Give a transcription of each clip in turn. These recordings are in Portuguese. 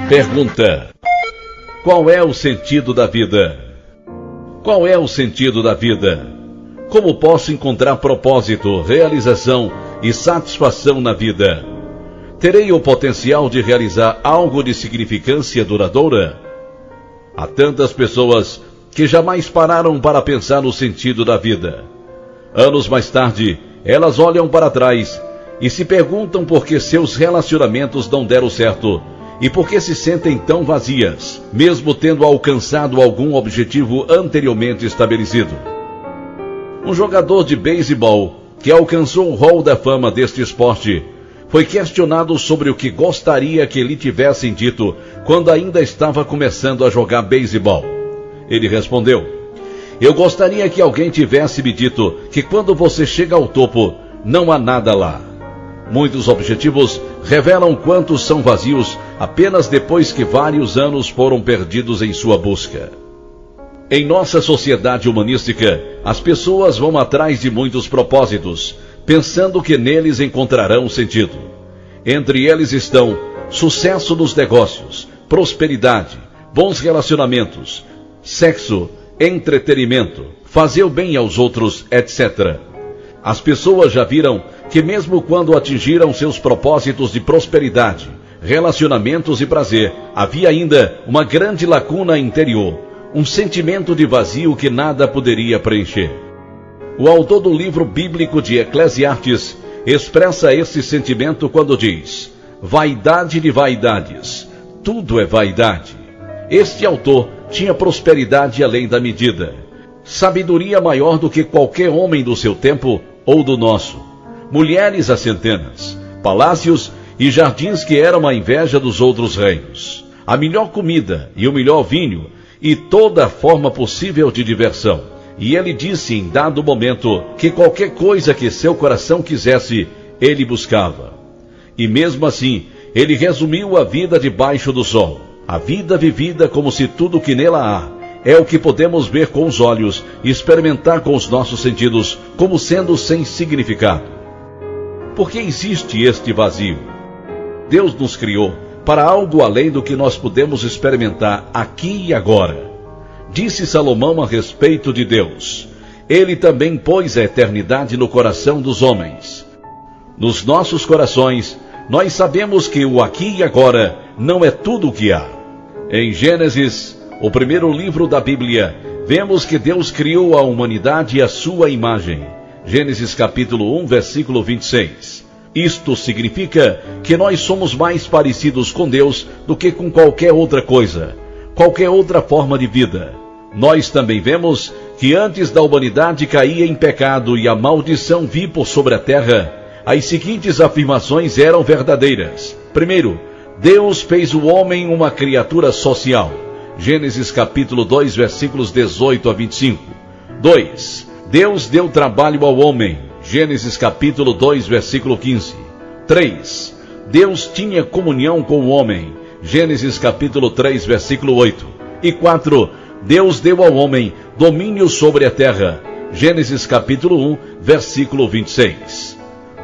Pergunta: qual é o sentido da vida? Qual é o sentido da vida? Como posso encontrar propósito, realização e satisfação na vida? Terei o potencial de realizar algo de significância duradoura? Há tantas pessoas que jamais pararam para pensar no sentido da vida. Anos mais tarde, elas olham para trás e se perguntam por que seus relacionamentos não deram certo e por que se sentem tão vazias, mesmo tendo alcançado algum objetivo anteriormente estabelecido. Um jogador de beisebol que alcançou o hall da fama deste esporte foi questionado sobre o que gostaria que lhe tivessem dito quando ainda estava começando a jogar beisebol. Ele respondeu: eu gostaria que alguém tivesse me dito que quando você chega ao topo, não há nada lá. Muitos objetivos revelam quantos são vazios apenas depois que vários anos foram perdidos em sua busca. Em nossa sociedade humanística, as pessoas vão atrás de muitos propósitos, pensando que neles encontrarão sentido. Entre eles estão sucesso nos negócios, prosperidade, bons relacionamentos, sexo, entretenimento, fazer o bem aos outros, etc. As pessoas já viram que mesmo quando atingiram seus propósitos de prosperidade, relacionamentos e prazer, havia ainda uma grande lacuna interior, um sentimento de vazio que nada poderia preencher. O autor do livro bíblico de Eclesiastes expressa esse sentimento quando diz: vaidade de vaidades, tudo é vaidade. Este autor tinha prosperidade além da medida, sabedoria maior do que qualquer homem do seu tempo ou do nosso, mulheres a centenas, palácios e jardins que eram a inveja dos outros reinos, a melhor comida e o melhor vinho e toda a forma possível de diversão. E ele disse em dado momento que qualquer coisa que seu coração quisesse, ele buscava. E mesmo assim, ele resumiu a vida debaixo do sol. A vida vivida como se tudo que nela há é o que podemos ver com os olhos e experimentar com os nossos sentidos como sendo sem significado. Por que existe este vazio? Deus nos criou para algo além do que nós podemos experimentar aqui e agora. Disse Salomão a respeito de Deus: ele também pôs a eternidade no coração dos homens. Nos nossos corações, nós sabemos que o aqui e agora não é tudo o que há. Em Gênesis, o primeiro livro da Bíblia, vemos que Deus criou a humanidade à sua imagem. Gênesis capítulo 1, versículo 26. Isto significa que nós somos mais parecidos com Deus do que com qualquer outra coisa, qualquer outra forma de vida. Nós também vemos que antes da humanidade cair em pecado e a maldição vir por sobre a terra, as seguintes afirmações eram verdadeiras. Primeiro, Deus fez o homem uma criatura social. Gênesis capítulo 2, versículos 18 a 25. 2. Deus deu trabalho ao homem. Gênesis capítulo 2, versículo 15. 3. Deus tinha comunhão com o homem. Gênesis capítulo 3, versículo 8. E 4. Deus deu ao homem domínio sobre a terra. Gênesis capítulo 1, versículo 26.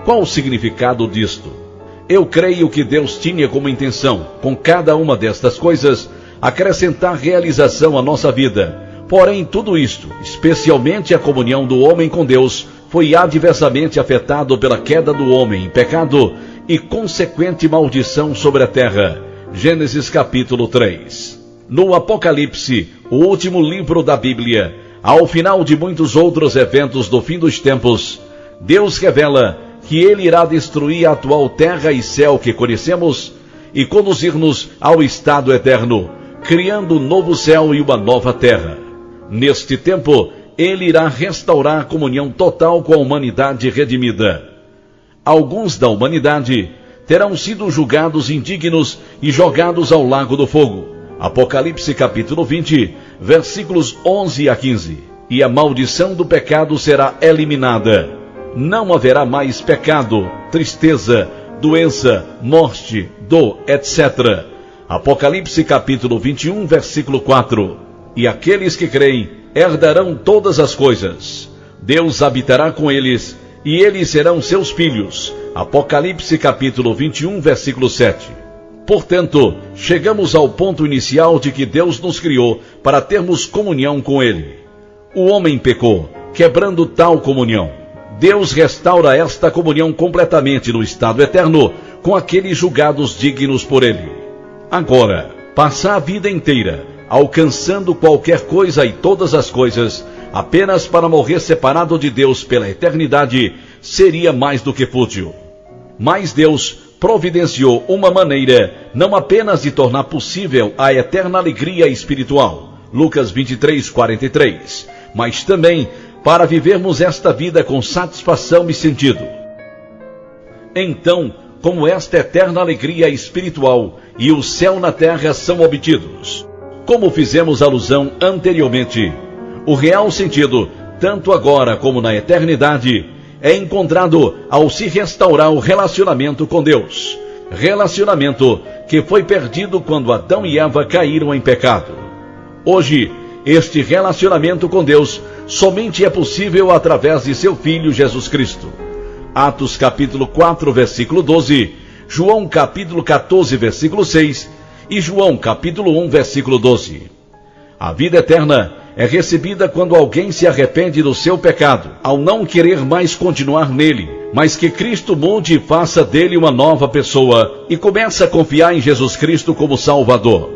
Qual o significado disto? Eu creio que Deus tinha como intenção, com cada uma destas coisas, acrescentar realização à nossa vida. Porém, tudo isto, especialmente a comunhão do homem com Deus, foi adversamente afetado pela queda do homem em pecado e consequente maldição sobre a terra. Gênesis capítulo 3. No Apocalipse, o último livro da Bíblia, ao final de muitos outros eventos do fim dos tempos, Deus revela que Ele irá destruir a atual terra e céu que conhecemos e conduzir-nos ao estado eterno, criando um novo céu e uma nova terra. Neste tempo, Ele irá restaurar a comunhão total com a humanidade redimida. Alguns da humanidade terão sido julgados indignos e jogados ao lago do fogo. Apocalipse capítulo 20, versículos 11 a 15. E a maldição do pecado será eliminada. Não haverá mais pecado, tristeza, doença, morte, dor, etc. Apocalipse capítulo 21, versículo 4. E aqueles que creem herdarão todas as coisas. Deus habitará com eles, e eles serão seus filhos. Apocalipse capítulo 21, versículo 7. Portanto, chegamos ao ponto inicial de que Deus nos criou para termos comunhão com Ele. O homem pecou, quebrando tal comunhão. Deus restaura esta comunhão completamente no estado eterno com aqueles julgados dignos por Ele. Agora, passar a vida inteira alcançando qualquer coisa e todas as coisas apenas para morrer separado de Deus pela eternidade seria mais do que fútil. Mas Deus providenciou uma maneira não apenas de tornar possível a eterna alegria espiritual, Lucas 23:43, mas também para vivermos esta vida com satisfação e sentido. Então, como esta eterna alegria espiritual e o céu na terra são obtidos? Como fizemos alusão anteriormente, o real sentido, tanto agora como na eternidade, é encontrado ao se restaurar o relacionamento com Deus. Relacionamento que foi perdido quando Adão e Eva caíram em pecado. Hoje, este relacionamento com Deus somente é possível através de seu Filho Jesus Cristo. Atos capítulo 4, versículo 12, João capítulo 14, versículo 6 e João capítulo 1, versículo 12. A vida eterna é recebida quando alguém se arrepende do seu pecado, ao não querer mais continuar nele, mas que Cristo mude e faça dele uma nova pessoa e começa a confiar em Jesus Cristo como Salvador.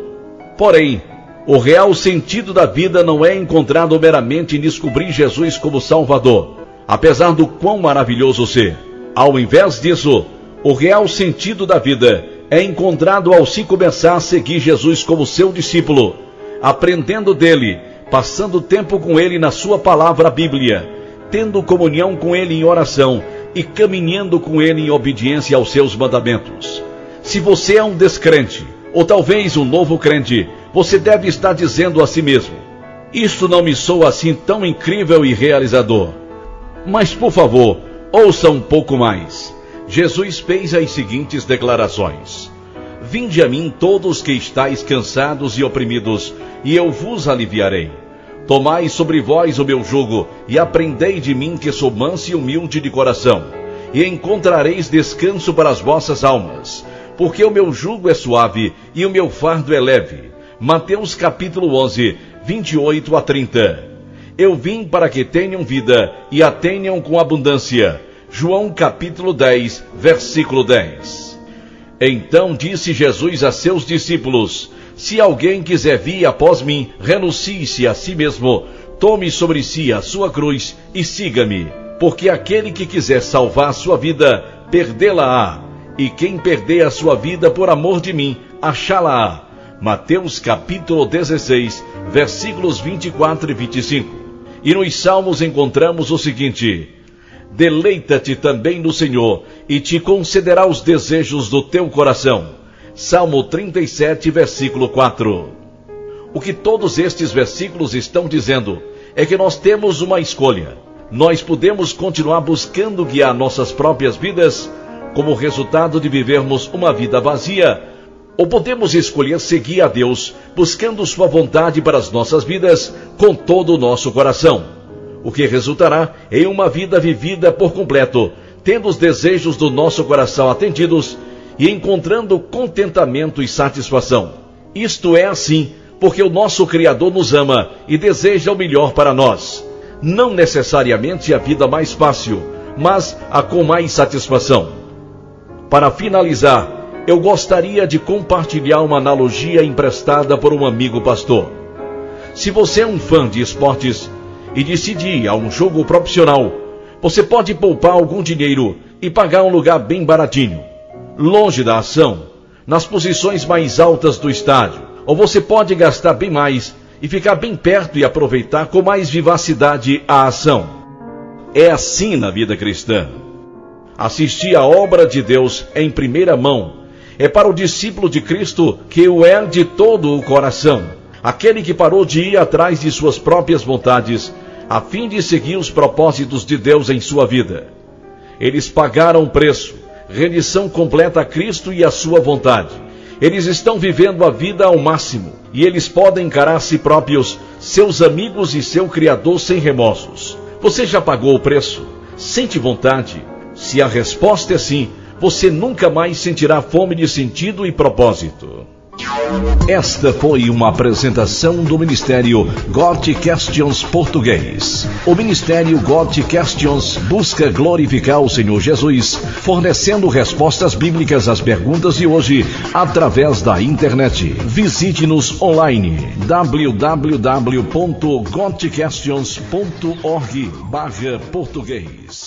Porém, o real sentido da vida não é encontrado meramente em descobrir Jesus como Salvador, apesar do quão maravilhoso ser. Ao invés disso, o real sentido da vida é encontrado ao se começar a seguir Jesus como seu discípulo, aprendendo dele, passando tempo com ele na sua palavra, a Bíblia, tendo comunhão com ele em oração e caminhando com ele em obediência aos seus mandamentos. Se você é um descrente, ou talvez um novo crente, você deve estar dizendo a si mesmo: isto não me soa assim tão incrível e realizador. Mas, por favor, ouça um pouco mais. Jesus fez as seguintes declarações: vinde a mim todos que estáis cansados e oprimidos, e eu vos aliviarei. Tomai sobre vós o meu jugo, e aprendei de mim, que sou manso e humilde de coração, e encontrareis descanso para as vossas almas, porque o meu jugo é suave e o meu fardo é leve. Mateus capítulo 11, 28 a 30. Eu vim para que tenham vida e a tenham com abundância. João capítulo 10, versículo 10. Então disse Jesus a seus discípulos: se alguém quiser vir após mim, renuncie-se a si mesmo, tome sobre si a sua cruz e siga-me. Porque aquele que quiser salvar sua vida, perdê-la-á, e quem perder a sua vida por amor de mim, achá-la-á. Mateus capítulo 16, versículos 24 e 25. E nos Salmos encontramos o seguinte: deleita-te também no Senhor, e te concederá os desejos do teu coração. Salmo 37, versículo 4. O que todos estes versículos estão dizendo é que nós temos uma escolha. Nós podemos continuar buscando guiar nossas próprias vidas, como resultado de vivermos uma vida vazia, ou podemos escolher seguir a Deus, buscando sua vontade para as nossas vidas com todo o nosso coração, o que resultará em uma vida vivida por completo, tendo os desejos do nosso coração atendidos e encontrando contentamento e satisfação. Isto é assim porque o nosso Criador nos ama e deseja o melhor para nós. Não necessariamente a vida mais fácil, mas a com mais satisfação. Para finalizar, eu gostaria de compartilhar uma analogia emprestada por um amigo pastor. Se você é um fã de esportes e decide ir a um jogo profissional, você pode poupar algum dinheiro e pagar um lugar bem baratinho, longe da ação, nas posições mais altas do estádio. Ou você pode gastar bem mais e ficar bem perto e aproveitar com mais vivacidade a ação. É assim na vida cristã. Assistir à obra de Deus em primeira mão é para o discípulo de Cristo que o é de todo o coração, aquele que parou de ir atrás de suas próprias vontades, a fim de seguir os propósitos de Deus em sua vida. Eles pagaram o preço, rendição completa a Cristo e a sua vontade. Eles estão vivendo a vida ao máximo, e eles podem encarar a si próprios, seus amigos e seu Criador sem remorsos. Você já pagou o preço? Sente vontade? Se a resposta é sim, você nunca mais sentirá fome de sentido e propósito. Esta foi uma apresentação do Ministério Got Questions Português. O Ministério Got Questions busca glorificar o Senhor Jesus, fornecendo respostas bíblicas às perguntas de hoje através da internet. Visite-nos online www.gotquestions.org/português.